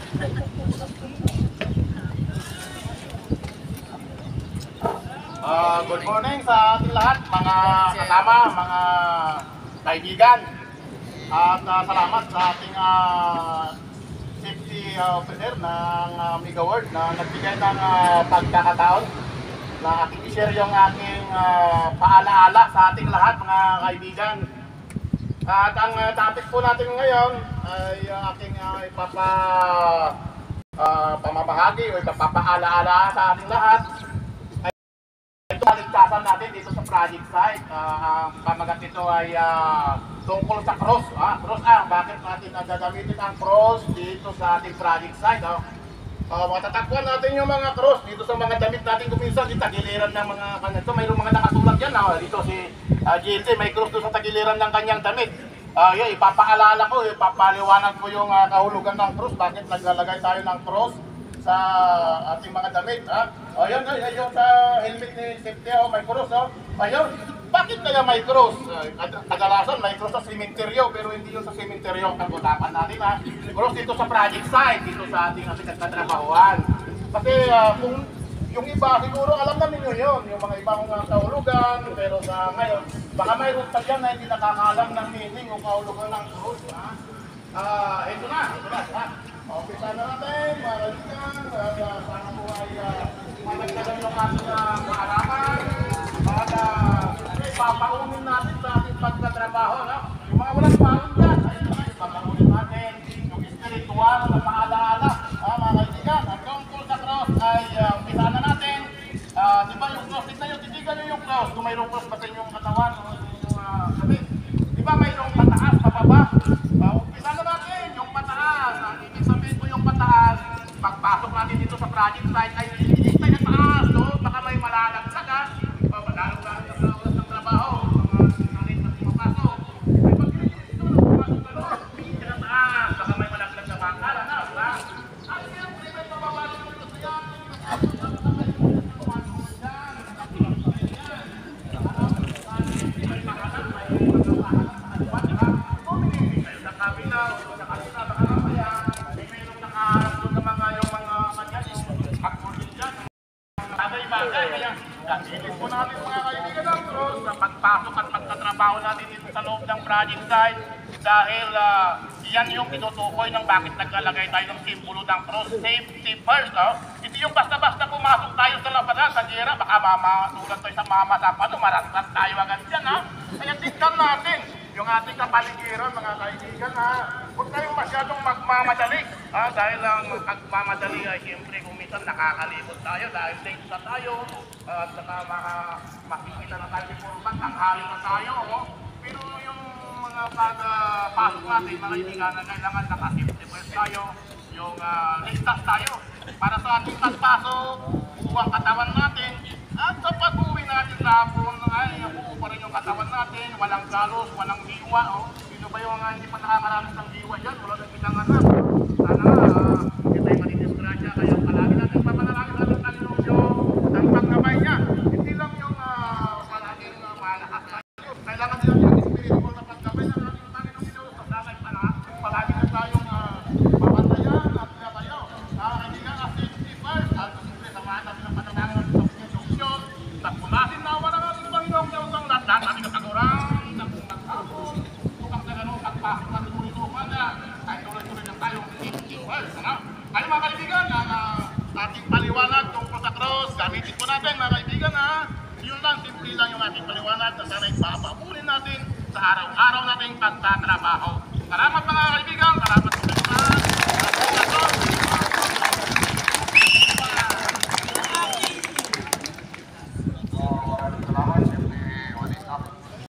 Good morning sa ating lahat, mga kasama, mga kaibigan. At salamat sa ating safety officer ng Mega World na nagbigay ng pagkakataon na aking i-share yung aking paalaala sa ating lahat, mga kaibigan. At ang topic po natin ngayon ay aking pamamahagi o ipapaalaala sa ating lahat. Kaligtasan natin dito sa project site. Ang pamagat nito ay tungkol sa cross. Bakit natin gagamitin ang cross dito sa ating project site? Matatagpuan natin yung mga cross dito sa mga damit natin kuminsan sa tagiliran ng mga kanito. Mayroong mga nakasulat yan. Dito si GLT may cross doon sa tagiliran ng kanyang damit. Yun, ipapaalala ko, ipapaliwanag ko yung kahulugan ng cross. Bakit naglalagay tayo ng cross sa ating mga damit, ayun, ayun sa helmet ni safety, may cross, ayun. Bakit kaya may cross? Kadalasan may cross sa sementeryo, pero hindi yun sa sementeryo ang pag-usapan natin, cross dito sa project site, dito sa ating katrabahuan. Kasi kung yung iba, siguro alam namin yun, yung mga ibang kahulugan, pero sa ngayon, baka mayroon pa dyan na hindi nakakaalam ng meaning o kahulugan ng cross, ito na. Umpisa na natin, mga kaibigan, sana po ay managdagan ng ating kaalaman at ipapaunin natin sa ating pagkatrabaho. Yung mga walang paon dyan, ipapaunin natin yung spiritual na paalaala. Mga kaibigan, ang tungkol sa cross ay umpisa na natin. Di ba yung cross, tignan nyo, titigan nyo yung cross. Kung mayroong cross ba sa inyong katawan o inyong sabi. Di ba mayroong pataas, pababa? Umpisa na natin yung pataas. Ibig sabihin ko yung pataas, pagpasok natin dito sa project site ay nililistay na taas, no? Baka may malalagsak, malalagsak sa oras ng trabaho. Mga rin na pumapasok. Ay pag-iligit ito, pumasok ka doon. Hindi na taas, baka may malaglag na bangkala na, diba? Ano yan, kung may mababali yung gusto yan, Ilis po natin mga kaibigan ng cross sa pagpasok at pagtatrabaho natin dito sa loob ng project site dahil yan yung tinutukoy ng bakit naglalagay tayo ng simbolo ng cross. Safety first. Hindi yung basta-basta pumasok tayo sa labanan, sa gera, baka mamatulan tayo sa mamasapan, marastan tayo agad dyan. Kaya tignan natin yung ating kapaligiran mga kaibigan. Huwag tayong masyadong magmamadali dahil ang magmamadali ay siyempre kung minsan nakakalimot tayo dahil late na tayo at saka makikita na tayo before bang tanghali na tayo. Pero yung mga pagpasok natin mga kaibigan na kailangan naka-safety first tayo, yung ligtas tayo para sa ating pagpasok, buwang katawan natin at sa pag-uwi natin sa hapon ay buo pa rin yung katawan natin, walang galos, walang hiwa. Sino ba yung hindi pa nakakaranas ng hiwa dyan? Wala nang pinanganak. Sana hindi tayo manidisgrasya, kaya palagi natin papanalangin natin Panginoon Diyos ang pagkabay niya. Hindi lang yung palaging malakas tayo. Kailangan din yung spiritual na pagkabay ng ating Panginoon Diyos. Palagi na tayong papantayan at tayo. Hindi nga safety first. At siyempre samahan natin ang panalangin ng Panginoon Diyos. Pagpulasin na wala natin ng Panginoon Diyos ang lahat natin kasagurang ng pagkakapon. Upang sa ganun pagpasok natin ulit-ulit na ay tuloy-tuloy na tayong safety first. Kaya mga kaibigan, ating paliwanag tungkol sa cross, gamitin po natin mga kaibigan yun lang, simple lang yung ating paliwanag na sana ipapabunin natin sa araw-araw nating pagtatrabaho. Salamat